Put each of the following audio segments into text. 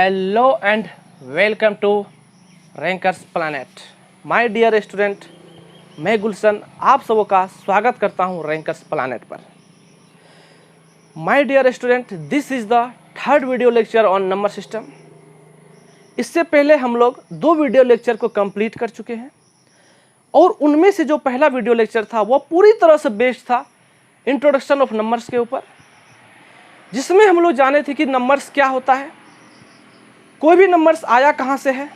Hello and welcome to Rankers Planet. My dear student, मैं गुलशन आप सबों का स्वागत करता हूं रैंकर्स प्लैनेट पर। My dear student, this is the third video lecture on number system. इससे पहले हम लोग 2 वीडियो लेक्चर को कंप्लीट कर चुके हैं और उनमें से जो पहला वीडियो लेक्चर था वो पूरी तरह से बेस्ड था इंट्रोडक्शन ऑफ नंबर्स के ऊपर, जिसमें हम लोग जाने थे कि नंबर्स क्या होता है, कोई भी नंबर्स आया कहाँ से है,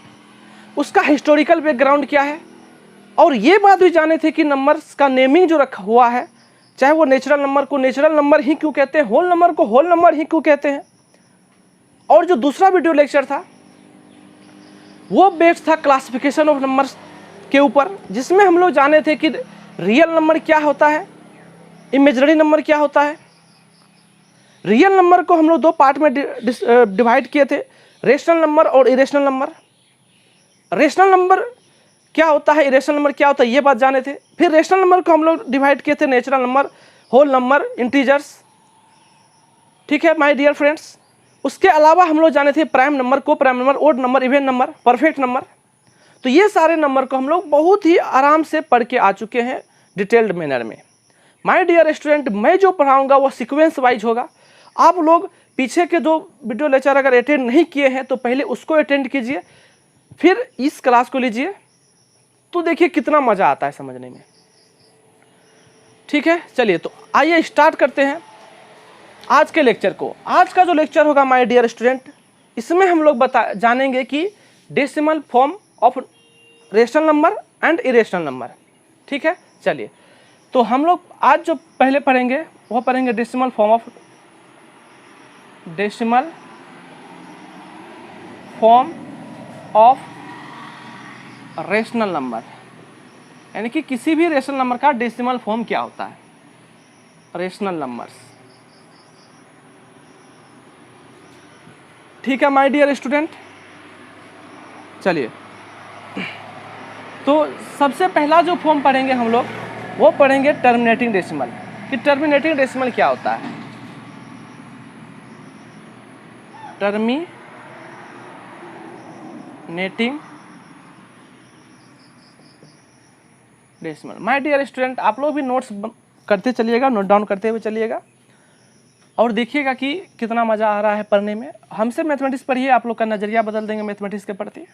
उसका हिस्टोरिकल बैकग्राउंड क्या है, और ये बात भी जाने थे कि नंबर्स का नेमिंग जो रखा हुआ है, चाहे वो नेचुरल नंबर को नेचुरल नंबर ही क्यों कहते हैं, होल नंबर को होल नंबर ही क्यों कहते हैं। और जो दूसरा वीडियो लेक्चर था वो बेस्ड था क्लासिफिकेशन ऑफ नंबर्स के ऊपर, जिसमें हम लोग जाने थे कि रियल नंबर क्या होता है, इमेजिनरी नंबर क्या होता है। रियल नंबर को हम लोग 2 पार्ट में डिवाइड किए थे, रेशनल नंबर और इरेशनल नंबर। रेशनल नंबर क्या होता है, इरेशनल नंबर क्या होता है, ये बात जाने थे। फिर रेशनल नंबर को हम लोग डिवाइड किए थे natural number, whole number, integers. ठीक है माय डियर फ्रेंड्स। उसके अलावा हम लोग जाने थे prime number, coprime number, odd number, even number, perfect number. तो ये सारे नंबर को हम लोग बहुत ही आराम से पढ़ के आ चुके हैं डिटेल्ड मैनर में। माय डियर स्टूडेंट, मैं जो पढ़ाऊंगा वो सीक्वेंस वाइज होगा। आप लोग पीछे के 2 वीडियो लेक्चर अगर अटेंड नहीं किए हैं तो पहले उसको अटेंड कीजिए, फिर इस क्लास को लीजिए, तो देखिए कितना मज़ा आता है समझने में। ठीक है, चलिए तो आइए स्टार्ट करते हैं आज के लेक्चर को। आज का जो लेक्चर होगा माय डियर स्टूडेंट, इसमें हम लोग जानेंगे कि decimal form of rational number and irrational number. ठीक है, चलिए तो हम लोग आज जो पहले पढ़ेंगे वो पढ़ेंगे decimal form of rational number, यानी कि किसी भी रेशनल नंबर का डेसिमल फॉर्म क्या होता है, रेशनल नंबर्स। ठीक है माय डियर स्टूडेंट, चलिए तो सबसे पहला जो फॉर्म पढ़ेंगे हम लोग वो पढ़ेंगे टर्मिनेटिंग डेसिमल। कि टर्मिनेटिंग डेसिमल क्या होता है। Terminating decimal. My dear student, आप लोग भी नोट्स करते चलिएगा, नोट डाउन करते हुए चलिएगा और देखिएगा कि कितना मज़ा आ रहा है पढ़ने में। हमसे मैथमेटिक्स पढ़िए, आप लोग का नज़रिया बदल देंगे मैथमेटिक्स के प्रति।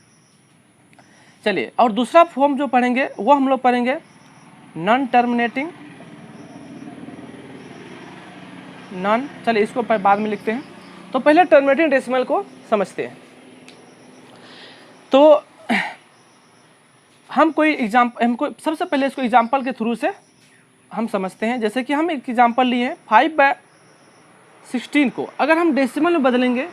चलिए, और दूसरा फॉर्म जो पढ़ेंगे वो हम लोग पढ़ेंगे नॉन टर्मिनेटिंग। चलिए इसको बाद में लिखते हैं, तो पहले टर्मिनेटिंग डेसिमल को समझते हैं। तो हमको सबसे पहले इसको एग्जाम्पल के थ्रू से हम समझते हैं। जैसे कि हम एक एग्जाम्पल लिए हैं 5/16 को अगर हम डेसिमल में बदलेंगे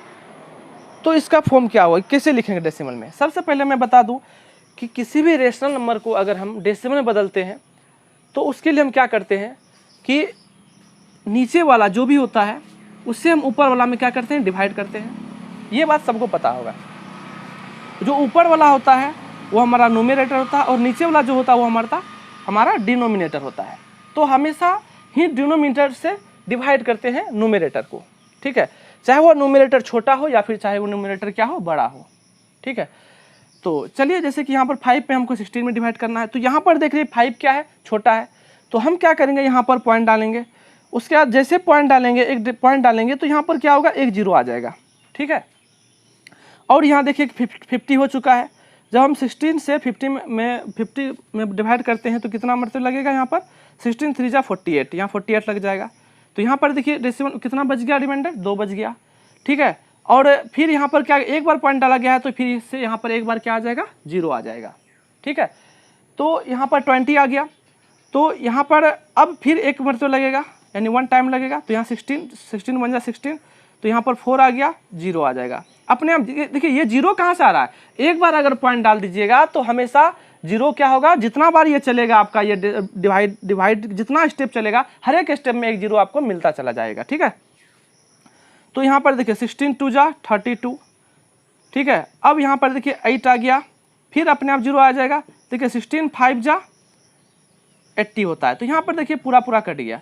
तो इसका फॉर्म क्या होगा, कैसे लिखेंगे डेसिमल में। सबसे पहले मैं बता दूं कि किसी भी रेशनल नंबर को अगर हम डेसिमल में बदलते हैं तो उसके लिए हम क्या करते हैं कि नीचे वाला जो भी होता है उससे हम ऊपर वाला में क्या करते हैं, डिवाइड करते हैं। ये बात सबको पता होगा। जो ऊपर वाला होता है वो हमारा न्यूमरेटर होता है और नीचे वाला जो होता है वो हमारा डिनोमिनेटर होता है। तो हमेशा ही डिनोमिनेटर से डिवाइड करते हैं न्यूमरेटर को। ठीक है, चाहे वो न्यूमरेटर छोटा हो या फिर चाहे वो न्यूमरेटर क्या हो, बड़ा हो। ठीक है, तो चलिए जैसे कि यहाँ पर 5 पे हमको 16 में डिवाइड करना है, तो यहाँ पर देख रहे 5 क्या है, छोटा है। तो हम क्या करेंगे, यहाँ पर पॉइंट डालेंगे। उसके बाद जैसे पॉइंट डालेंगे, एक पॉइंट डालेंगे तो यहाँ पर क्या होगा, एक 0 आ जाएगा। ठीक है, और यहाँ देखिए 50 हो चुका है। जब हम 16 से 50 में डिवाइड करते हैं तो कितना मतलब लगेगा, यहाँ पर 16 3 जा 48, यहाँ 48 लग जाएगा। तो यहाँ पर देखिए डेसिमल कितना बच गया, रिमाइंडर 2 बच गया। ठीक है, और फिर यहाँ पर क्या, एक बार पॉइंट डाला गया है तो फिर इससे यहाँ पर एक बार क्या आ जाएगा, 0 आ जाएगा। ठीक है, तो यहाँ पर 20 आ गया। तो यहाँ पर अब फिर एक मतलब लगेगा, यानी 1 टाइम लगेगा। तो यहाँ 16 बन जा 16, तो यहाँ पर 4 आ गया, 0 आ जाएगा अपने आप। देखिए ये 0 कहाँ से आ रहा है, एक बार अगर पॉइंट डाल दीजिएगा तो हमेशा 0 क्या होगा, जितना बार ये चलेगा आपका ये डिवाइड जितना स्टेप चलेगा हर एक स्टेप में एक 0 आपको मिलता चला जाएगा। ठीक है, तो यहाँ पर देखिए 16 2 जा 32। ठीक है, अब यहाँ पर देखिए 8 आ गया, फिर अपने आप 0 आ जाएगा। देखिए 16 5 जा 80 होता है। तो यहाँ पर देखिए पूरा कट गया।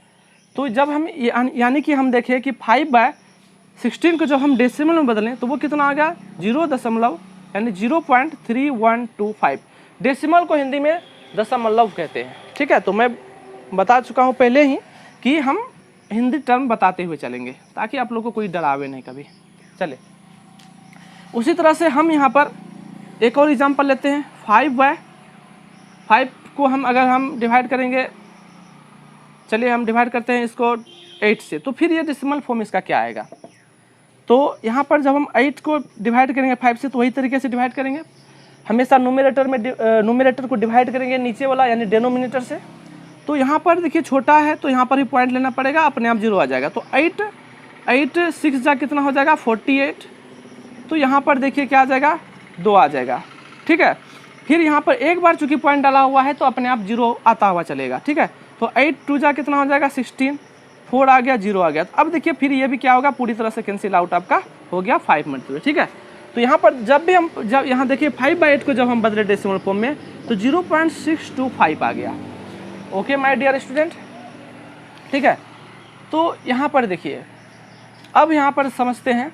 तो जब हम यानी कि हम देखें कि 5 16 को जब हम डेसिमल में बदलें तो वो कितना आ गया 0 दशमलव यानी 0.3125। डेसिमल को हिंदी में दशमलव कहते हैं, ठीक है। तो मैं बता चुका हूँ पहले ही कि हम हिंदी टर्म बताते हुए चलेंगे ताकि आप लोग को कोई डरावे नहीं कभी। चले उसी तरह से हम यहाँ पर एक और एग्जाम्पल लेते हैं। 5/5 को हम अगर हम डिवाइड करेंगे, चलिए हम डिवाइड करते हैं इसको 8 से, तो फिर ये डेसिमल फॉर्म इसका क्या आएगा। तो यहाँ पर जब हम 8 को डिवाइड करेंगे 5 से तो वही तरीके से डिवाइड करेंगे, हमेशा न्यूमरेटर को डिवाइड करेंगे नीचे वाला यानी डेनोमिनेटर से। तो यहाँ पर देखिए छोटा है तो यहाँ पर भी पॉइंट लेना पड़ेगा, अपने आप 0 आ जाएगा। तो 8 6 जा कितना हो जाएगा 48। तो यहाँ पर देखिए क्या आ जाएगा 2 आ जाएगा, ठीक है। फिर यहाँ पर एक बार चूंकि पॉइंट डाला हुआ है तो अपने आप 0 आता हुआ चलेगा, ठीक है। तो 8 2 जा कितना हो जाएगा 16, 4 आ गया 0 आ गया। तो अब देखिए फिर ये भी क्या होगा पूरी तरह से कैंसिल आउट आपका हो गया 5 मल्टीप्लाई, ठीक है। तो यहाँ पर जब यहाँ देखिए 5/8 को जब हम बदले डेसिमल फॉर्म में तो 0.625 आ गया। ओके माय डियर स्टूडेंट, ठीक है। तो यहाँ पर देखिए अब यहाँ पर समझते हैं,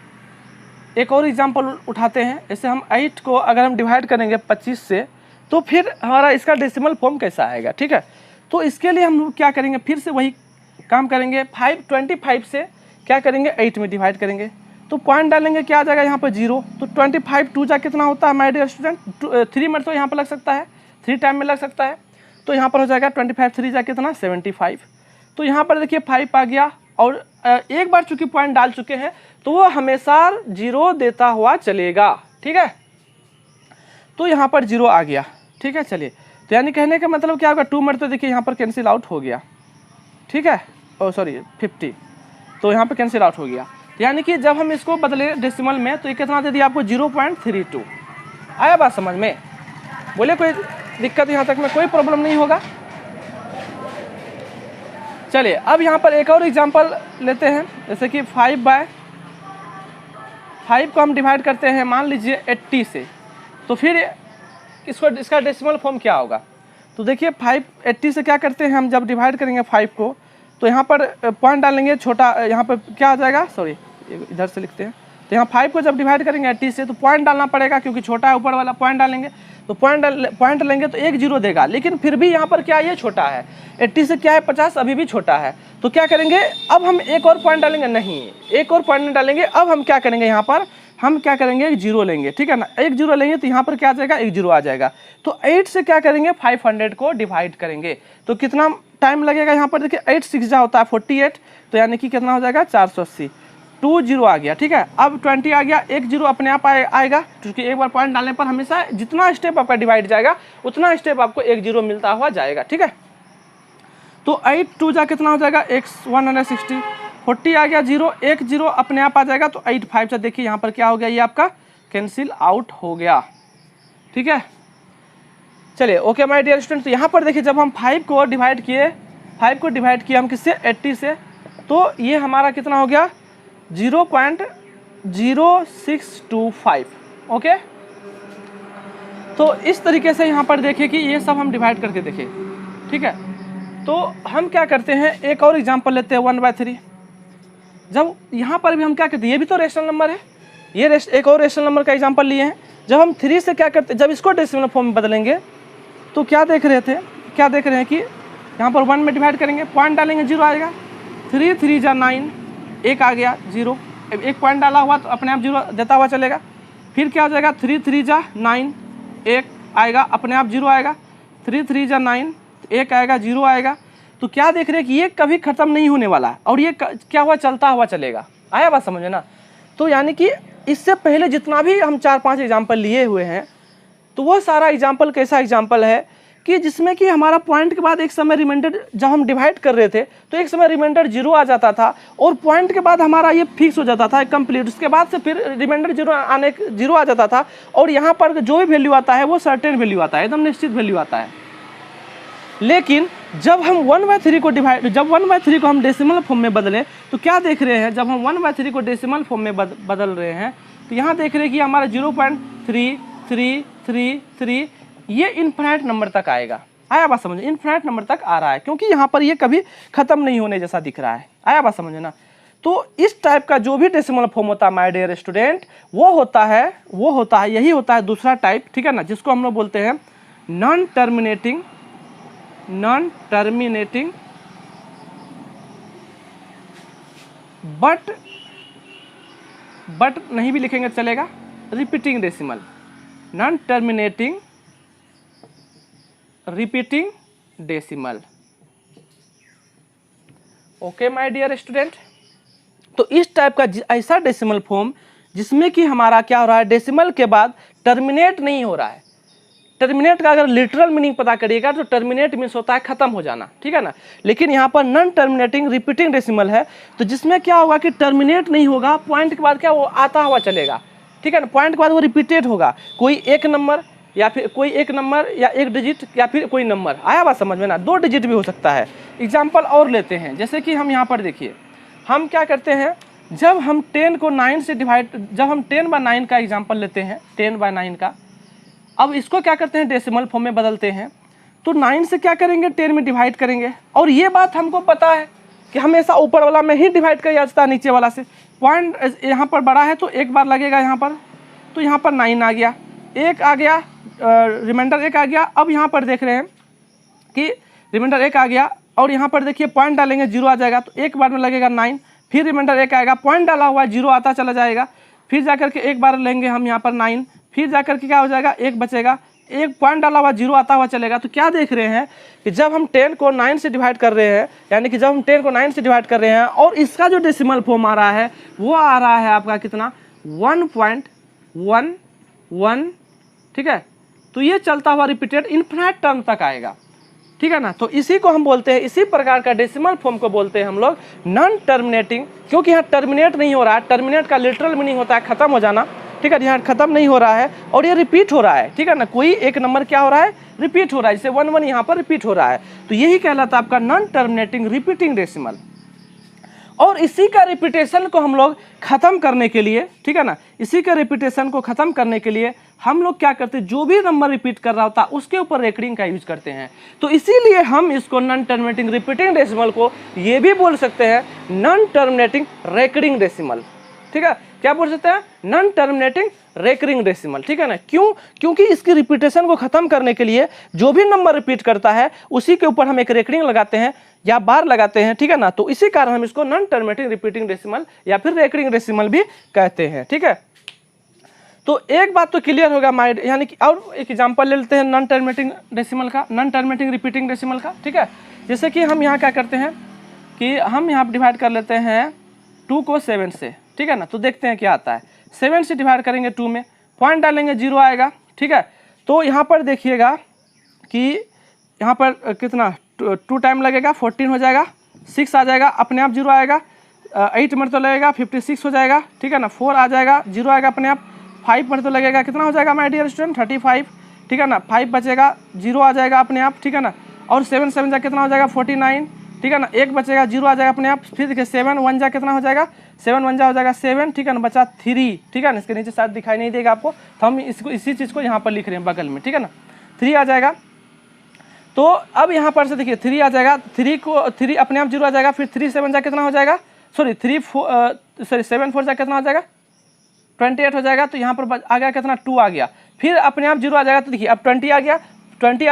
एक और एग्जांपल उठाते हैं। जैसे हम 8 को अगर हम डिवाइड करेंगे 25 से तो फिर हमारा इसका डेसिमल फॉर्म कैसा आएगा, ठीक है। तो इसके लिए हम लोग क्या करेंगे, फिर से वही काम करेंगे। 25 से क्या करेंगे 8 में डिवाइड करेंगे तो पॉइंट डालेंगे, क्या आ जाएगा यहाँ पर 0। तो 25 2 जा कितना होता है माय डियर स्टूडेंट 3 मिनट तो यहाँ पर लग सकता है, 3 टाइम में लग सकता है। तो यहाँ पर हो जाएगा 25 3 जा कितना 75। तो यहाँ पर देखिए 5 आ गया और एक बार चूंकि पॉइंट डाल चुके हैं तो वो हमेशा 0 देता हुआ चलेगा, ठीक है। तो यहाँ पर 0 आ गया, ठीक है। चलिए तो यानी कहने का मतलब क्या होगा 2 मिनट तो देखिए यहाँ पर कैंसिल आउट हो गया, ठीक है। ओ सॉरी 50, तो यहाँ पर कैंसिल आउट हो गया। यानी कि जब हम इसको बदले डेसिमल में तो ये कितना दे दिया आपको 0.32। आया बात समझ में, बोले कोई दिक्कत यहाँ तक में कोई प्रॉब्लम नहीं होगा। चलिए अब यहाँ पर एक और एग्जांपल लेते हैं। जैसे कि 5/5 को हम डिवाइड करते हैं मान लीजिए 80 से, तो फिर इसका डेसिमल फॉर्म क्या होगा। तो देखिए 80 से क्या करते हैं हम, जब डिवाइड करेंगे 5 को तो यहाँ पर पॉइंट डालेंगे छोटा, यहाँ पर क्या आ जाएगा, सॉरी इधर से लिखते हैं। तो यहाँ 5 को जब डिवाइड करेंगे 80 से तो पॉइंट डालना पड़ेगा क्योंकि छोटा है ऊपर वाला, पॉइंट डालेंगे तो पॉइंट लेंगे तो 1 0 देगा, लेकिन फिर भी यहाँ पर क्या ये छोटा है 80 से क्या है 50 अभी भी छोटा है। तो क्या करेंगे अब हम एक और पॉइंट डालेंगे, नहीं एक और पॉइंट डालेंगे, अब हम क्या करेंगे यहाँ पर हम क्या करेंगे 1 0 लेंगे, ठीक है ना। 1 0 लेंगे तो यहाँ पर क्या आ जाएगा 1 0 आ जाएगा। तो 8 से क्या करेंगे 500 को डिवाइड करेंगे तो कितना टाइम लगेगा यहाँ पर देखिए 8 6 जा होता है 48, तो यानी कि कितना हो जाएगा 480। 2 0 आ गया, ठीक है। अब 20 आ गया, 1 0 अपने आप आएगा क्योंकि एक बार पॉइंट डालने पर हमेशा जितना स्टेप आपका डिवाइड जाएगा उतना स्टेप आपको 1 0 मिलता हुआ जाएगा, ठीक है। तो 8 2 जा कितना हो जाएगा 160। 40 आ गया 0, 1 0 अपने आप आ जाएगा। तो 8 5 से देखिए यहाँ पर क्या हो गया, ये आपका कैंसिल आउट हो गया, ठीक है। चलिए ओके माय डियर स्टूडेंट, तो यहाँ पर देखिए जब हम 5 को डिवाइड किए हम किससे 80 से, तो ये हमारा कितना हो गया 0.0625। ओके, तो इस तरीके से यहाँ पर देखिए कि ये सब हम डिवाइड करके देखें, ठीक है। तो हम क्या करते हैं, एक और एग्जांपल लेते हैं 1/3। जब यहाँ पर भी हम क्या करते हैं, ये भी तो रेशनल नंबर है, ये एक और रेशनल नंबर का एग्जांपल लिए हैं। जब हम 3 से क्या करते हैं, जब इसको डेसिमल फॉर्म में बदलेंगे तो क्या देख रहे हैं कि यहाँ पर 1 में डिवाइड करेंगे, पॉइंट डालेंगे 0 आएगा। 3 3 जा 9, 1 आ गया 0, एक पॉइंट डाला हुआ तो अपने आप 0 देता हुआ चलेगा। फिर क्या हो जाएगा 3 3 जा 9, 1 आएगा अपने आप 0 आएगा। 3 3 जा 9, 1 आएगा 0 आएगा। तो क्या देख रहे हैं कि ये कभी ख़त्म नहीं होने वाला है और ये क्या हुआ चलता हुआ चलेगा। आया बात समझे ना। तो यानी कि इससे पहले जितना भी हम 4-5 एग्जाम्पल लिए हुए हैं तो वो सारा एग्जाम्पल कैसा एग्जाम्पल है कि जिसमें कि हमारा पॉइंट के बाद एक समय रिमाइंडर, जब हम डिवाइड कर रहे थे तो एक समय रिमाइंडर 0 आ जाता था और पॉइंट के बाद हमारा ये फिक्स हो जाता था कंप्लीट, उसके बाद से फिर रिमाइंडर 0 आ जाता था और यहाँ पर जो भी वैल्यू आता है वो सर्टेन वैल्यू आता है, एकदम निश्चित वैल्यू आता है। लेकिन जब हम 1/3 को हम डेसिमल फॉर्म में बदलें तो क्या देख रहे हैं, जब हम 1/3 को डेसिमल फॉर्म में बदल रहे हैं तो यहाँ देख रहे हैं कि हमारा 0.3333 ये इनफिनिट नंबर तक आएगा। आया बात समझे, इनफिनिट नंबर तक आ रहा है क्योंकि यहाँ पर ये कभी ख़त्म नहीं होने जैसा दिख रहा है। आया बात समझे ना। तो इस टाइप का जो भी डेसिमल फॉर्म होता है माय डियर स्टूडेंट, वो होता है यही होता है दूसरा टाइप, ठीक है ना, जिसको हम लोग बोलते हैं नॉन टर्मिनेटिंग बट नहीं भी लिखेंगे चलेगा, repeating decimal, non terminating repeating decimal. Okay my dear student, तो इस टाइप का ऐसा डेसिमल फॉर्म जिसमें कि हमारा क्या हो रहा है, डेसिमल के बाद टर्मिनेट नहीं हो रहा है। टर्मिनेट का अगर लिटरल मीनिंग पता करिएगा तो टर्मिनेट मीन्स होता है खत्म हो जाना, ठीक है ना, लेकिन यहाँ पर नॉन टर्मिनेटिंग रिपीटिंग डेसिमल है, तो जिसमें क्या होगा कि टर्मिनेट नहीं होगा, पॉइंट के बाद क्या वो आता हुआ चलेगा, ठीक है ना, पॉइंट के बाद वो रिपीटेड होगा, कोई एक नंबर या फिर एक डिजिट या फिर कोई नंबर, आया बात समझ में ना, 2 डिजिट भी हो सकता है। एग्जाम्पल और लेते हैं, जैसे कि हम यहाँ पर देखिए, हम क्या करते हैं, जब हम 10 को 9 से डिवाइड, जब हम 10/9 का एग्जाम्पल लेते हैं, 10/9 का, अब इसको क्या करते हैं डेसिमल फॉर्म में बदलते हैं, तो 9 से क्या करेंगे, 10 में डिवाइड करेंगे, और ये बात हमको पता है कि हमेशा ऊपर वाला में ही डिवाइड किया जाता है नीचे वाला से। पॉइंट यहाँ पर बड़ा है तो एक बार लगेगा यहाँ पर, तो यहाँ पर 9 आ गया, एक आ गया, रिमाइंडर 1 आ गया। अब यहाँ पर देख रहे हैं कि रिमाइंडर 1 आ गया, और यहाँ पर देखिए पॉइंट डालेंगे 0 आ जाएगा, तो एक बार में लगेगा 9, फिर रिमाइंडर 1 आएगा, पॉइंट डाला हुआ 0 आता चला जाएगा, फिर जाकर के एक बार लेंगे हम यहाँ पर 9, फिर जाकर के क्या हो जाएगा, 1 बचेगा, एक पॉइंट डाला हुआ 0 आता हुआ चलेगा। तो क्या देख रहे हैं कि जब हम 10 को 9 से डिवाइड कर रहे हैं, यानी कि जब हम 10 को 9 से डिवाइड कर रहे हैं और इसका जो डेसिमल फॉर्म आ रहा है वो आ रहा है आपका कितना, 1.11, ठीक है, तो ये चलता हुआ रिपीटेड इन्फिनिट टर्म तक आएगा, ठीक है ना। तो इसी को हम बोलते हैं, इसी प्रकार का डेसिमल फॉर्म को बोलते हैं हम लोग नॉन टर्मिनेटिंग, क्योंकि यहाँ टर्मिनेट नहीं हो रहा है, टर्मिनेट का लिटरल मीनिंग होता है खत्म हो जाना, ठीक है, यहाँ खत्म नहीं हो रहा है और ये रिपीट हो रहा है, ठीक है ना, कोई एक नंबर क्या हो रहा है, रिपीट हो रहा है, जैसे 1 यहाँ पर रिपीट हो रहा है, तो यही कहलाता है आपका नॉन टर्मिनेटिंग रिपीटिंग डेसिमल। और इसी का रिपीटेशन को हम लोग खत्म करने के लिए, ठीक है ना, इसी का रिपीटेशन को खत्म करने के लिए हम लोग क्या करते हैं, जो भी नंबर रिपीट कर रहा होता है उसके ऊपर रेकरिंग का यूज करते हैं। तो इसीलिए हम इसको नॉन टर्मिनेटिंग रिपीटिंग डेसिमल को ये भी बोल सकते हैं नॉन टर्मिनेटिंग रेकरिंग डेसिमल, ठीक है, क्या बोल सकते हैं, नॉन टर्मिनेटिंग रेकरिंग डेसिमल, ठीक है ना। क्यों, क्योंकि इसकी रिपीटेशन को खत्म करने के लिए जो भी नंबर रिपीट करता है उसी के ऊपर हम एक रेकरिंग लगाते हैं या बार लगाते हैं, ठीक है ना, तो इसी कारण हम इसको नॉन टर्मिनेटिंग रिपीटिंग डेसिमल या फिर रेकरिंग डेसिमल भी कहते हैं, ठीक है। तो एक बात तो क्लियर होगा माइंड, यानी कि और एक एग्जांपल ले लेते हैं नॉन टर्मिनेटिंग डेसिमल का, नॉन टर्मिनेटिंग रिपीटिंग डेसिमल का, ठीक है। जैसे कि हम यहाँ क्या करते हैं कि हम यहाँ डिवाइड कर लेते हैं 2 को 7 से, ठीक है ना, तो देखते हैं क्या आता है, 7 से डिवाइड करेंगे 2 में, पॉइंट डालेंगे 0 आएगा, ठीक है। तो यहाँ पर देखिएगा कि यहाँ पर कितना 2 टाइम लगेगा, 14 हो जाएगा, 6 आ जाएगा, अपने आप 0 आएगा, 8 मिनट तो लगेगा, 56 हो जाएगा, ठीक है ना, 4 आ जाएगा, 0 आएगा अपने आप, 5 मिनट तो लगेगा, कितना हो जाएगा माय डियर स्टूडेंट, 35, ठीक है ना, 5 बचेगा, 0 आ जाएगा अपने आप, ठीक है ना, और 7 7 जा कितना हो जाएगा 49, ठीक है ना, 1 बचेगा, 0 आ जाएगा अपने आप, फिर देखिए 7 1 जा कितना हो जाएगा, 7 1 जा हो जाएगा 7, ठीक है ना, बचा 3, ठीक है ना, इसके नीचे शायद दिखाई नहीं देगा आपको, तो हम इसको इसी चीज़ को यहाँ पर लिख रहे हैं बगल में, ठीक है ना, 3 आ जाएगा। तो अब यहाँ पर से देखिए 3 आ जाएगा, 3 अपने आप 0 आ जाएगा, फिर 3 7 जा कितना हो जाएगा, 7 4 जा कितना हो जाएगा 28 हो जाएगा, तो यहाँ पर आ गया कितना 2 आ गया, फिर अपने आप 0 आ जाएगा, तो देखिए अब 20 आ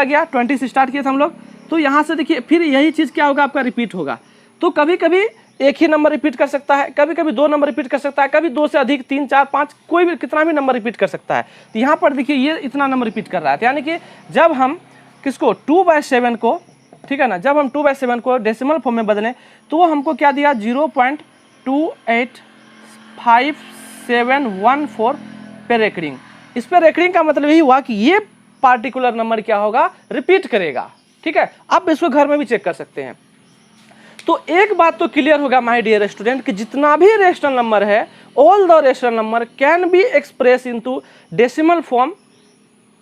गया, 20 से स्टार्ट किए थे हम लोग, तो यहाँ से देखिए फिर यही चीज़ क्या होगा आपका रिपीट होगा। तो कभी कभी एक ही नंबर रिपीट कर सकता है, कभी कभी 2 नंबर रिपीट कर सकता है, कभी 2 से अधिक 3 4 5 कोई भी कितना भी नंबर रिपीट कर सकता है। तो यहाँ पर देखिए ये इतना नंबर रिपीट कर रहा है, यानी कि जब हम किसको 2/7 को, ठीक है ना, जब हम 2/7 को डेसिमल फॉर्म में बदलें तो वो हमको क्या दिया 0.2855714 पे रेकरिंग। इस पे रेकरिंग का मतलब यही हुआ कि ये पार्टिकुलर नंबर क्या होगा, रिपीट करेगा, ठीक है। आप इसको घर में भी चेक कर सकते हैं। तो एक बात तो क्लियर होगा माय डियर स्टूडेंट कि जितना भी रेशनल नंबर है, all the rational number can be express into decimal form,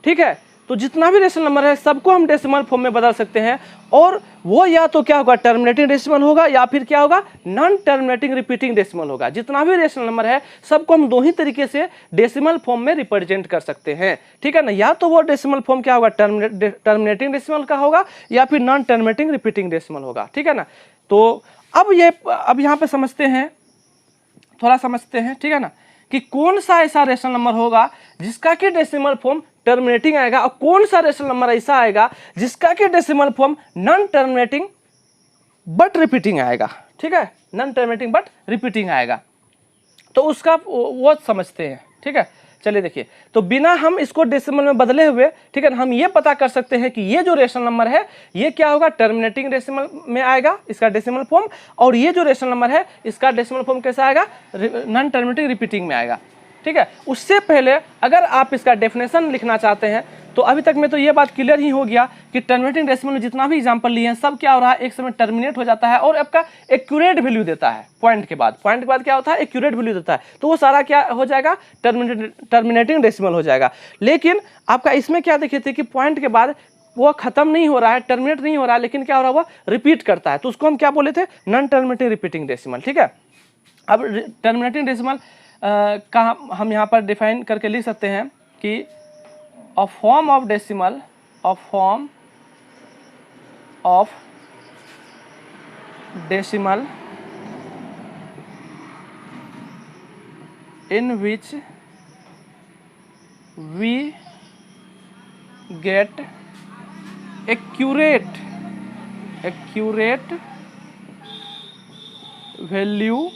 ठीक है। तो जितना भी रेशनल नंबर है सबको हम डेसिमल फॉर्म में बदल सकते हैं, और वो या तो क्या होगा टर्मिनेटिंग डेसिमल होगा या फिर क्या होगा नॉन टर्मिनेटिंग रिपीटिंग डेसिमल होगा। जितना भी रेशनल नंबर है सबको हम 2 ही तरीके से डेसिमल फॉर्म में रिप्रेजेंट कर सकते हैं, ठीक है ना। या तो वो डेसिमल फॉर्म क्या होगा टर्मिनेटिंग डेसिमल का होगा या फिर नॉन टर्मिनेटिंग रिपीटिंग डेसिमल होगा, ठीक है ना। तो अब यहाँ पे समझते हैं थोड़ा समझते हैं, ठीक है ना, कि कौन सा ऐसा रेशनल नंबर होगा जिसका कि डेसिमल फॉर्म टर्मिनेटिंग आएगा और कौन सा रेशनल नंबर ऐसा आएगा जिसका कि decimal form non terminating but repeating आएगा, ठीक है, नॉन टर्मिनेटिंग बट रिपीटिंग आएगा। तो उसका वो समझते हैं, ठीक है। चलिए देखिए, तो बिना हम इसको डेसिमल में बदले हुए, ठीक है, हम ये पता कर सकते हैं कि ये जो रेशनल नंबर है ये क्या होगा, टर्मिनेटिंग डेसिमल में आएगा इसका डेसिमल फॉर्म, और ये जो रेशनल नंबर है इसका डेसिमल फॉर्म कैसा आएगा, नॉन टर्मिनेटिंग रिपीटिंग में आएगा, ठीक है। उससे पहले अगर आप इसका डेफिनेशन लिखना चाहते हैं तो अभी तक में तो ये बात क्लियर ही हो गया कि टर्मिनेटिंग डेसिमल में जितना भी एग्जांपल लिए हैं सब क्या हो रहा है, एक समय टर्मिनेट हो जाता है और आपका एक्यूरेट वैल्यू देता है। पॉइंट के बाद क्या होता है, एक्यूरेट वैल्यू देता है, तो वो सारा क्या हो जाएगा, टर्मिनेटिंग डेसिमल हो जाएगा। लेकिन आपका इसमें क्या देखे थे कि पॉइंट के बाद वो खत्म नहीं हो रहा है, टर्मिनेट नहीं हो रहा है, लेकिन क्या हो रहा है, वो रिपीट करता है, तो उसको हम क्या बोले थे, नॉन टर्मिनेटिंग रिपीटिंग डेसिमल, ठीक है। अब टर्मिनेटिंग डेसिमल का हम यहाँ पर डिफाइन करके लिख सकते हैं कि a form of decimal in which we get accurate value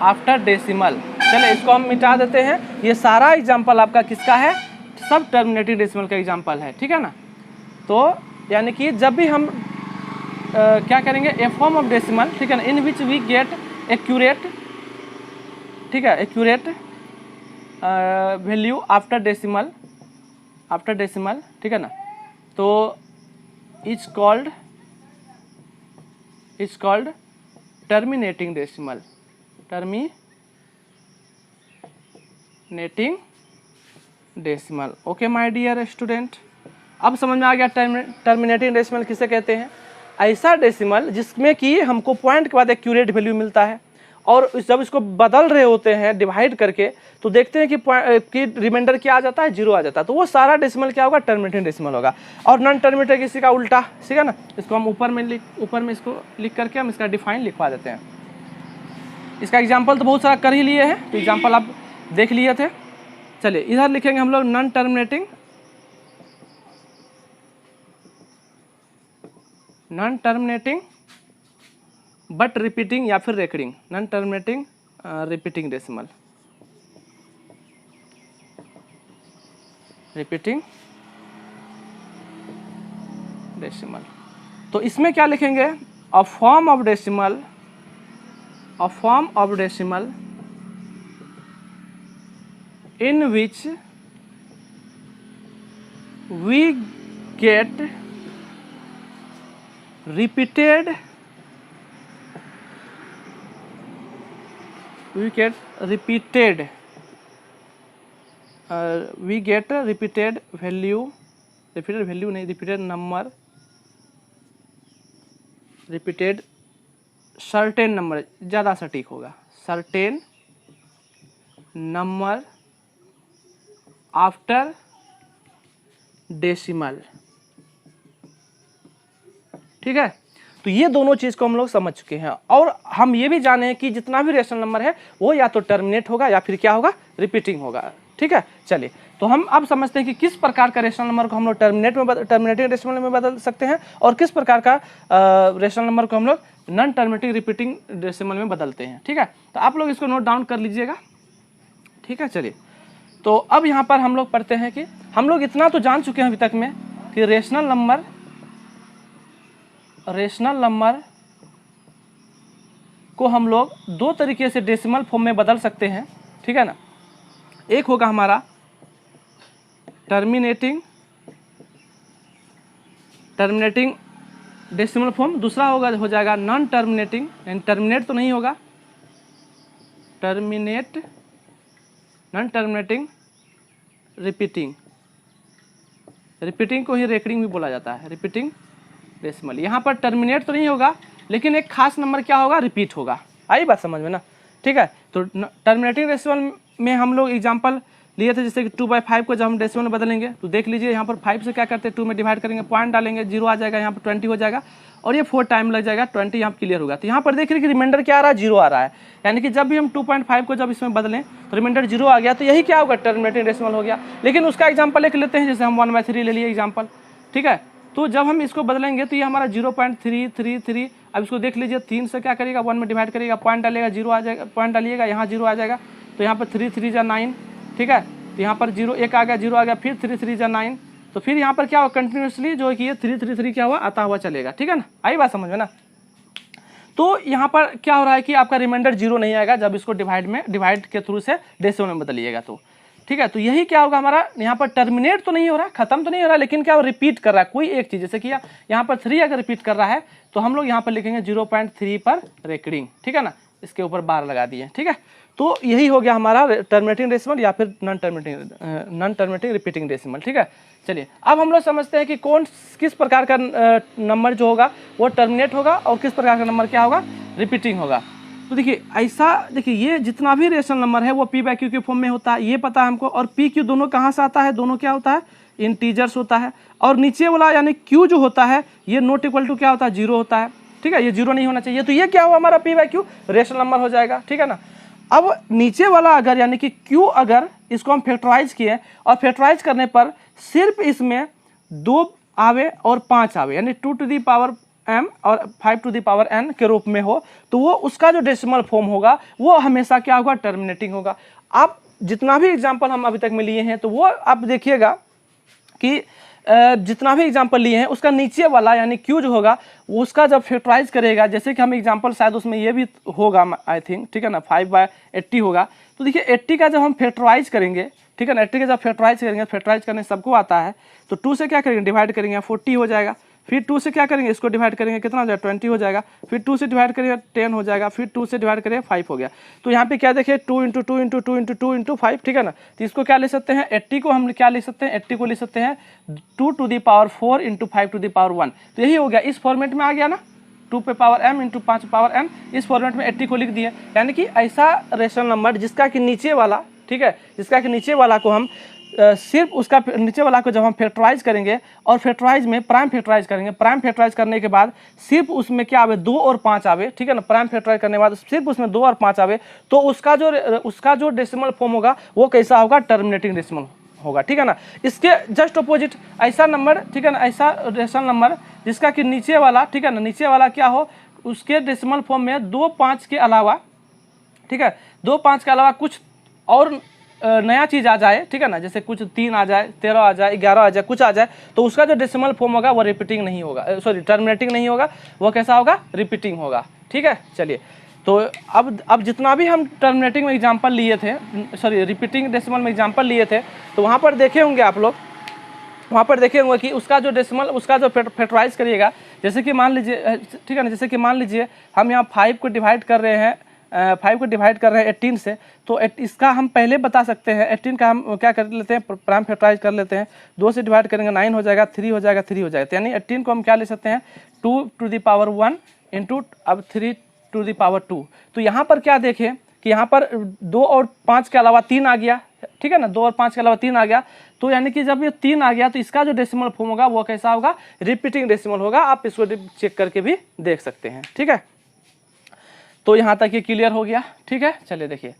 after decimal. चलिए इसको हम मिटा देते हैं, ये सारा एग्जाम्पल आपका किसका है, सब टर्मिनेटिंग डेसिमल का एग्जाम्पल है, ठीक है ना। तो यानी कि जब भी हम क्या करेंगे, ए फॉर्म ऑफ डेसिमल, ठीक है ना, इन विच वी गेट एक्यूरेट, ठीक है, एक्यूरेट वैल्यू आफ्टर डेसिमल, ठीक है ना, तो is called terminating decimal, terminating decimal. Okay my dear student, अब समझ में आ गया टर्मिनेटिंग डेसिमल किसे कहते हैं, ऐसा डेसिमल जिसमें कि हमको पॉइंट के बाद एक्यूरेट वैल्यू मिलता है और जब इसको बदल रहे होते हैं डिवाइड करके तो देखते हैं कि रिमाइंडर क्या आ जाता है, जीरो आ जाता है, तो वो सारा डेसिमल क्या होगा, टर्मिनेटिंग डेसिमल होगा। और नॉन टर्मिनेटिंग किसी का उल्टा, ठीक है ना, इसको हम ऊपर में इसको लिख करके हम इसका डिफाइन लिखवा देते हैं। इसका एग्जाम्पल तो बहुत सारा कर ही लिए हैं, तो एग्जाम्पल आप देख लिए थे। चलिए इधर लिखेंगे हम लोग नॉन टर्मिनेटिंग बट रिपीटिंग या फिर recurring, non terminating repeating decimal, तो इसमें क्या लिखेंगे, a form of decimal in which we get repeated value, नहीं, repeated number, certain number ज़्यादा सटीक होगा, certain number आफ्टर डेसिमल, ठीक है। तो ये दोनों चीज को हम लोग समझ चुके हैं और हम ये भी जाने हैं कि जितना भी रेशनल नंबर है वो या तो टर्मिनेट होगा या फिर क्या होगा, रिपीटिंग होगा, ठीक है। चलिए तो हम अब समझते हैं कि किस प्रकार का रेशनल नंबर को हम लोग टर्मिनेटिंग डेसिमल में बदल सकते हैं और किस प्रकार का रेशनल नंबर को हम लोग नॉन टर्मिनेटिंग रिपीटिंग डेसिमल में बदलते हैं, ठीक है। तो आप लोग इसको नोट डाउन कर लीजिएगा, ठीक है। चलिए तो अब यहाँ पर हम लोग पढ़ते हैं कि हम लोग इतना तो जान चुके हैं अभी तक में कि रेशनल नंबर को हम लोग दो तरीके से डेसिमल फॉर्म में बदल सकते हैं, ठीक है ना। एक होगा हमारा टर्मिनेटिंग डेसिमल फॉर्म, दूसरा हो जाएगा नॉन टर्मिनेटिंग, यानी टर्मिनेट तो नहीं होगा, नॉन टर्मिनेटिंग रिपीटिंग को ही रेकरिंग भी बोला जाता है, रिपीटिंग डेसिमल। यहाँ पर टर्मिनेट तो नहीं होगा लेकिन एक खास नंबर क्या होगा, रिपीट होगा। आई बात समझ में ना, ठीक है। तो टर्मिनेटिंग डेसिमल में हम लोग एग्जांपल लिए थे, जैसे कि 2/5 को जब हम डेसिमल में बदलेंगे तो देख लीजिए यहाँ पर 5 से क्या करते हैं 2 में डिवाइड करेंगे, पॉइंट डालेंगे, 0 आ जाएगा, यहाँ पर 20 हो जाएगा और ये 4 टाइम लग जाएगा, 20 यहाँ क्लियर होगा। तो यहाँ पर देखिए कि रिमाइंडर क्या आ रहा है, 0 आ रहा है, यानी कि जब भी हम 2.5 को जब इसमें बदलें तो रिमाइंडर 0 आ गया, तो यही क्या होगा, टर्मिनेटिंग डेसिमल हो गया। लेकिन उसका एग्जाम्पल एक लेते हैं, जैसे हम 1/3 ले लिए एग्जाम्पल, ठीक है। तो जब हम इसको बदलेंगे तो ये हमारा 0.333, अब इसको देख लीजिए 3 से क्या करेगा 1 में डिवाइड करेगा, पॉइंट डालेगा, 0 आ जाएगा, पॉइंट डालिएगा, यहाँ 0 आ जाएगा, तो यहाँ पर 3 3 जा 9, ठीक है। तो यहाँ पर 0 1 आ गया, 0 आ गया, फिर 3 3 जा 9, तो फिर यहाँ पर क्या हुआ, कंटिन्यूसली जो है कि ये 3 3 3 क्या हुआ, आता हुआ चलेगा, ठीक है ना, आई बात समझ में ना। तो यहाँ पर क्या हो रहा है कि आपका रिमाइंडर 0 नहीं आएगा जब इसको डिवाइड के थ्रू से डेसिमल में बदलिएगा तो, ठीक है। तो यही क्या होगा हमारा, यहाँ पर टर्मिनेट तो नहीं हो रहा, खत्म तो नहीं हो रहा, लेकिन क्या रिपीट कर रहा है कोई एक चीज़, जैसे कि यहाँ पर 3 अगर रिपीट कर रहा है तो हम लोग यहाँ पर लिखेंगे 0.3 पर रेकरिंग, ठीक है ना, इसके ऊपर बार लगा दिए, ठीक है। तो यही हो गया हमारा टर्मिनेटिंग डेसिमल या फिर नॉन टर्मिनेटिंग रिपीटिंग डेसिमल, ठीक है। चलिए अब हम लोग समझते हैं कि किस प्रकार का नंबर जो होगा वो टर्मिनेट होगा और किस प्रकार का नंबर क्या होगा, रिपीटिंग होगा। तो देखिए ऐसा, देखिए ये जितना भी रेशनल नंबर है वो p/q के फॉर्म में होता है, ये पता है हमको, और p/q दोनों कहाँ से आता है, दोनों क्या होता है, इंटीजर्स होता है, और नीचे वाला यानी q जो होता है ये नॉट इक्वल टू क्या होता है, 0 होता है, ठीक है, ये 0 नहीं होना चाहिए, तो ये क्या हुआ हमारा p/q रेशनल नंबर हो जाएगा, ठीक है ना। अब नीचे वाला अगर यानी कि q अगर इसको हम फैक्टराइज किए और फैक्टराइज करने पर सिर्फ इसमें 2 आवे और 5 आवे, यानी 2 टू दी पावर m और 5 टू दी पावर n के रूप में हो, तो वो उसका जो डेसिमल फॉर्म होगा वो हमेशा क्या होगा, टर्मिनेटिंग होगा। आप जितना भी एग्जाम्पल हम अभी तक में लिए हैं तो वो आप देखिएगा कि जितना भी एग्जाम्पल लिए हैं उसका नीचे वाला यानी q जो होगा उसका जब फैक्टराइज करेगा, जैसे कि हम एग्जाम्पल शायद उसमें ये भी होगा आई थिंक, ठीक है ना, 5/80 होगा। तो देखिए 80 का जब हम फैक्टराइज करेंगे, ठीक है ना, 80 का जब फैक्टराइज करेंगे, फैक्टराइज करने सबको आता है, तो 2 से क्या करेंगे डिवाइड करेंगे, 40 हो जाएगा, फिर 2 से क्या करेंगे इसको डिवाइड करेंगे, कितना हो जाएगा 20 हो जाएगा, फिर 2 से डिवाइड करेंगे 10 हो जाएगा, फिर 2 से डिवाइड करेंगे 5 हो गया। तो यहाँ पे क्या देखिए 2 × 2 × 2 × 2 × 5, ठीक है ना। तो इसको क्या ले सकते हैं, 80 को हम क्या ले सकते हैं, 80 को ले सकते हैं 2 to the power 4 × 5 to the power 1। तो यही हो गया, इस फॉर्मेट में आ गया ना, 2 पे पावर m × 5 पावर n, इस फॉर्मेट में 80 को लिख दिए। यानी कि ऐसा रेशनल नंबर जिसका कि नीचे वाला, ठीक है, जिसका कि नीचे वाला को हम सिर्फ उसका नीचे वाला को जब हम फैक्टराइज करेंगे और फैक्टराइज में प्राइम फैक्टराइज करेंगे, प्राइम फैक्टराइज करने के बाद सिर्फ उसमें क्या आवे, 2 और 5 आवे, ठीक है ना, प्राइम फैक्टराइज करने के बाद सिर्फ उसमें 2 और 5 आवे, तो उसका जो डेसिमल फॉर्म होगा वो कैसा होगा, टर्मिनेटिंग डेसिमल होगा, ठीक है ना। इसके जस्ट अपोजिट ऐसा नंबर, ठीक है ना, ऐसा रेशनल नंबर जिसका कि नीचे वाला, ठीक है ना, नीचे वाला क्या हो, उसके डेसिमल फॉर्म में 2 5 के अलावा, ठीक है, 2 5 के अलावा कुछ और नया चीज़ आ जाए, ठीक है ना, जैसे कुछ 3 आ जाए, 13 आ जाए, 11 आ जाए, कुछ आ जाए, तो उसका जो डेसिमल फॉर्म होगा वो रिपीटिंग नहीं होगा, सॉरी टर्मिनेटिंग नहीं होगा, वो कैसा होगा, रिपीटिंग होगा, ठीक है। चलिए तो अब जितना भी हम टर्मिनेटिंग में एग्जाम्पल लिए थे, सॉरी रिपीटिंग डेसिमल में एग्जाम्पल लिए थे, तो वहाँ पर देखे होंगे आप लोग, वहाँ पर देखे होंगे कि उसका जो डेसिमल, उसका जो फैक्टराइज करिएगा, जैसे कि मान लीजिए, ठीक है ना, जैसे कि मान लीजिए हम यहाँ 5 को डिवाइड कर रहे हैं, 5 को डिवाइड कर रहे हैं 18 से, तो इसका हम पहले बता सकते हैं, 18 का हम क्या कर लेते हैं, प्राइम फैक्टराइज कर लेते हैं, 2 से डिवाइड करेंगे 9 हो जाएगा, 3 हो जाएगा, 3 हो जाएगा, यानी 18 को हम क्या ले सकते हैं, 2 टू दी पावर 1 इंटू अब 3 टू दी पावर 2। तो यहाँ पर क्या देखें कि यहाँ पर 2 और 5 के अलावा 3 आ गया, ठीक है ना, 2 और 5 के अलावा 3 आ गया, तो यानी कि जब ये 3 आ गया तो इसका जो डेसिमल फॉर्म होगा वो कैसा होगा, रिपीटिंग डेसिमल होगा। आप इसको चेक करके भी देख सकते हैं, ठीक है। तो यहाँ तक ये क्लियर हो गया, ठीक है। चलिए देखिए,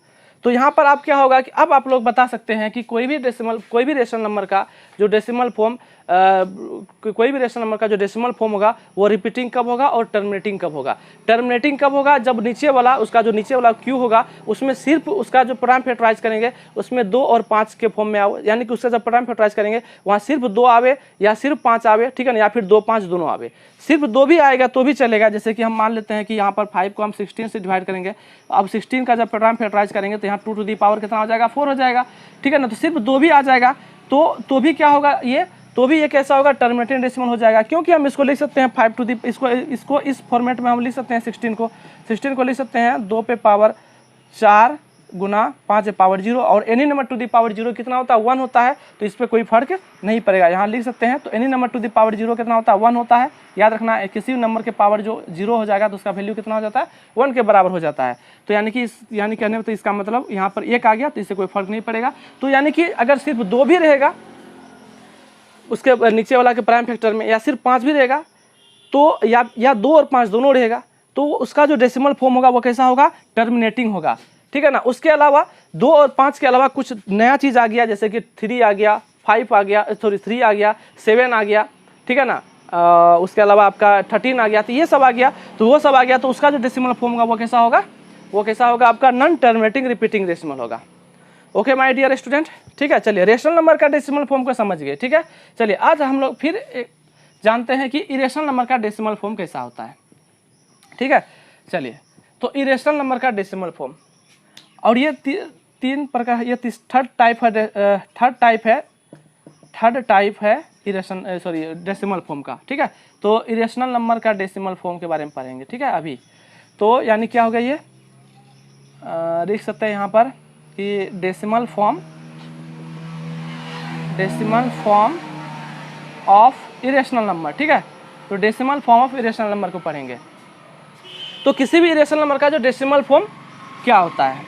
तो यहाँ पर आप क्या होगा कि अब आप लोग बता सकते हैं कि कोई भी रेशनल नंबर का जो डेसिमल फॉर्म कोई भी रेशनल नंबर का जो डेसिमल फॉर्म होगा वो रिपीटिंग कब होगा और टर्मिनेटिंग कब होगा। टर्मिनेटिंग कब होगा, जब नीचे वाला, उसका जो नीचे वाला क्यू होगा उसमें सिर्फ उसका जो प्राइम फैक्टराइज करेंगे उसमें 2 और 5 के फॉर्म में आओ, यानी कि उसका जब प्राइम फैक्टराइज करेंगे वहाँ सिर्फ 2 आवे या सिर्फ 5 आवे, ठीक है ना, या फिर 2 5 दोनों आवे, सिर्फ 2 भी आएगा तो भी चलेगा। जैसे कि हम मान लेते हैं कि यहाँ पर 5 को हम 16 से डिवाइड करेंगे, अब 16 का जब प्राइम फैक्टराइज करेंगे तो यहाँ 2 टू दी पावर कितना हो जाएगा, 4 हो जाएगा, ठीक है ना, तो सिर्फ 2 भी आ जाएगा तो भी क्या होगा, ये कैसा होगा, टर्मिनेटिंग डेसिमल हो जाएगा। क्योंकि हम इसको लिख सकते हैं 5 टू दी, इस फॉर्मेट में हम लिख सकते हैं 16 को लिख सकते हैं 2 पे पावर 4 गुना 5 और any number two the power 0 कितना होता है 1 होता है, तो इस पर कोई फर्क नहीं पड़ेगा, यहाँ लिख सकते हैं। तो any number two the power 0 कितना होता है 1 होता है, याद रखना है किसी भी नंबर के पावर जो 0 हो जाएगा तो उसका वैल्यू कितना हो जाता है 1 के बराबर हो जाता है। तो यानी कि यानी कहने में तो इसका मतलब यहाँ पर 1 आ गया तो इससे कोई फर्क नहीं पड़ेगा। तो यानी कि अगर सिर्फ 2 भी रहेगा उसके नीचे वाला के प्राइम फैक्टर में, या सिर्फ 5 भी रहेगा तो या 2 और 5 दोनों रहेगा, तो उसका जो डेसिमल फॉर्म होगा वो कैसा होगा, टर्मिनेटिंग होगा, ठीक है ना। उसके अलावा 2 और 5 के अलावा कुछ नया चीज़ आ गया, जैसे कि 3 आ गया, 5 आ गया, सॉरी 3 आ गया, 7 आ गया, ठीक है ना। उसके अलावा आपका 13 आ गया, तो ये सब आ गया, तो वो सब आ गया, तो उसका जो डेसिमल फॉर्म होगा वो कैसा होगा, आपका नॉन टर्मिनेटिंग रिपीटिंग डेसिमल होगा। ओके माय डियर स्टूडेंट, ठीक है। चलिए रेशनल नंबर का डेसिमल फॉर्म को समझ गए, ठीक है। चलिए आज हम लोग फिर जानते हैं कि इरेशनल नंबर का डेसिमल फॉर्म कैसा होता है, ठीक है। चलिए तो इरेशनल नंबर का डेसिमल फॉर्म, और ये 3 प्रकार, ये थर्ड टाइप है डेसिमल फॉर्म का, ठीक है। तो इरेशनल नंबर का डेसिमल फॉर्म के बारे में पढ़ेंगे, ठीक है अभी। तो यानी क्या होगा, ये लिख सकते हैं यहाँ पर कि decimal form of irrational number, ठीक है। तो decimal form of irrational number को पढ़ेंगे। तो किसी भी इरेशनल नंबर का जो डेसिमल फॉर्म क्या होता है,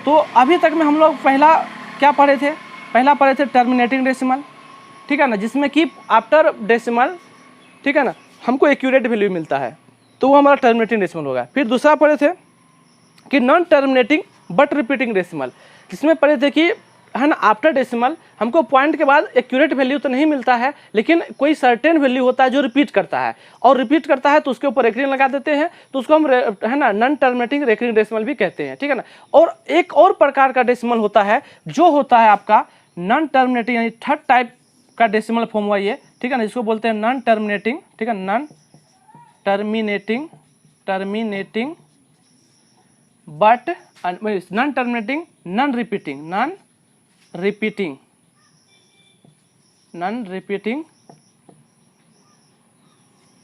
तो अभी तक में हम लोग पहला क्या पढ़े थे, टर्मिनेटिंग डेसिमल, ठीक है ना, जिसमें कि आफ्टर डेसिमल, ठीक है ना, हमको एक्यूरेट वैल्यू मिलता है, तो वो हमारा टर्मिनेटिंग डेसिमल होगा। फिर दूसरा पढ़े थे कि non terminating but repeating decimal, जिसमें पढ़े थे कि है ना आफ्टर डेसिमल हमको पॉइंट के बाद एक्यूरेट वैल्यू तो नहीं मिलता है, लेकिन कोई सर्टेन वैल्यू होता है जो रिपीट करता है, और रिपीट करता है तो उसके ऊपर रेकरिंग लगा देते हैं, तो उसको हम है ना नॉन टर्मिनेटिंग रेकरिंग डेसिमल भी कहते हैं, ठीक है ना। और एक और प्रकार का डेसिमल होता है जो होता है आपका नॉन टर्मिनेटिंग, यानी थर्ड टाइप का डेसिमल फॉर्म हुआ ये, ठीक है ना, जिसको बोलते हैं नॉन टर्मिनेटिंग, ठीक है, non terminating but non terminating non repeating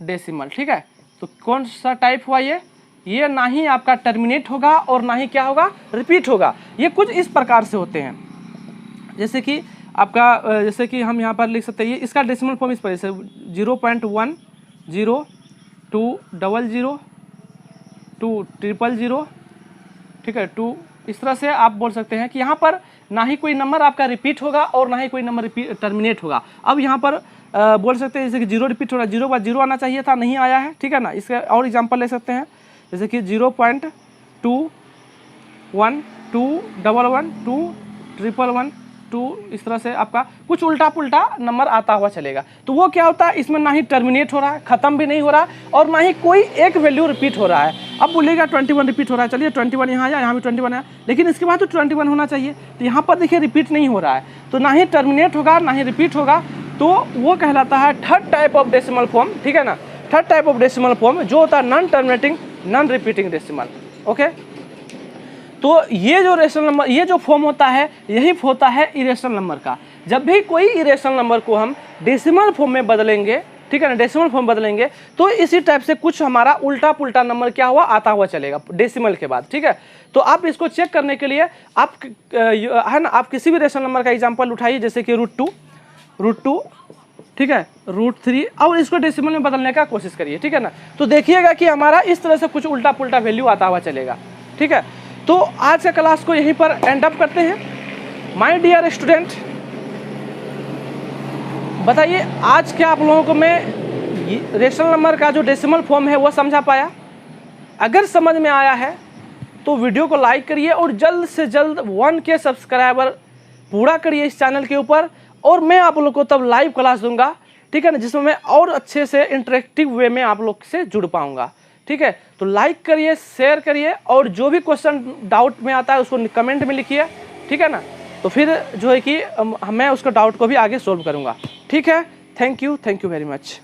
decimal, ठीक है। तो कौन सा टाइप हुआ ये ना ही आपका टर्मिनेट होगा और ना ही क्या होगा, रिपीट होगा। ये कुछ इस प्रकार से होते हैं, जैसे कि आपका जैसे कि हम यहाँ पर लिख सकते हैं, ये इसका डेसिमल फॉर्म इस पर, जैसे 0.10 2 00 2 000, ठीक है, 2, इस तरह से आप बोल सकते हैं कि यहाँ पर ना ही कोई नंबर आपका रिपीट होगा और ना ही कोई नंबर टर्मिनेट होगा। अब यहाँ पर बोल सकते हैं जैसे कि 0 रिपीट हो रहा है, 0 बाद 0 आना चाहिए था, नहीं आया है, ठीक है ना। इसका और एग्जांपल ले सकते हैं, जैसे कि 0.21 2 11 2 111 2, इस तरह से आपका कुछ उल्टा पुल्टा नंबर आता हुआ चलेगा। तो वो क्या होता है, इसमें ना ही टर्मिनेट हो रहा है, ख़त्म भी नहीं हो रहा है, और ना ही कोई एक वैल्यू रिपीट हो रहा है। अब बोलिएगा 21 रिपीट हो रहा है, चलिए 21 यहाँ आया, यहाँ भी 21 है, लेकिन इसके बाद तो 21 होना चाहिए, तो यहाँ पर देखिए रिपीट नहीं हो रहा है, तो ना ही टर्मिनेट होगा ना ही रिपीट होगा, तो वो कहलाता है third type of decimal form, ठीक है ना। Third type of decimal form जो होता है non terminating non repeating decimal, okay. तो ये जो रेशनल नंबर, ये जो फॉर्म होता है, यही होता है इरेशनल नंबर का। जब भी कोई इरेशनल नंबर को हम डेसिमल फॉर्म में बदलेंगे, ठीक है ना, डेसिमल फॉर्म बदलेंगे, तो इसी टाइप से कुछ हमारा उल्टा पुल्टा नंबर क्या हुआ, आता हुआ चलेगा डेसिमल के बाद, ठीक है। तो आप इसको चेक करने के लिए आप है ना, आप किसी भी रेशनल नंबर का एग्जाम्पल उठाइए, जैसे कि √2, ठीक है, √3, और इसको डेसिमल में बदलने का कोशिश करिए, ठीक है ना। तो देखिएगा कि हमारा इस तरह से कुछ उल्टा पुल्टा वैल्यू आता हुआ चलेगा, ठीक है। तो आज का क्लास को यहीं पर एंड अप करते हैं। माय डियर स्टूडेंट, बताइए आज क्या आप लोगों को मैं रेशनल नंबर का जो डेसिमल फॉर्म है वो समझा पाया? अगर समझ में आया है तो वीडियो को लाइक करिए और जल्द से जल्द 1K सब्सक्राइबर पूरा करिए इस चैनल के ऊपर, और मैं आप लोग को तब लाइव क्लास दूंगा, ठीक है ना, जिसमें मैं और अच्छे से इंटरेक्टिव वे में आप लोग से जुड़ पाऊंगा, ठीक है। तो लाइक करिए, शेयर करिए, और जो भी क्वेश्चन डाउट में आता है उसको कमेंट में लिखिए, ठीक है ना। तो फिर जो है कि मैं उसका डाउट को भी आगे सोल्व करूंगा, ठीक है। Thank you very much.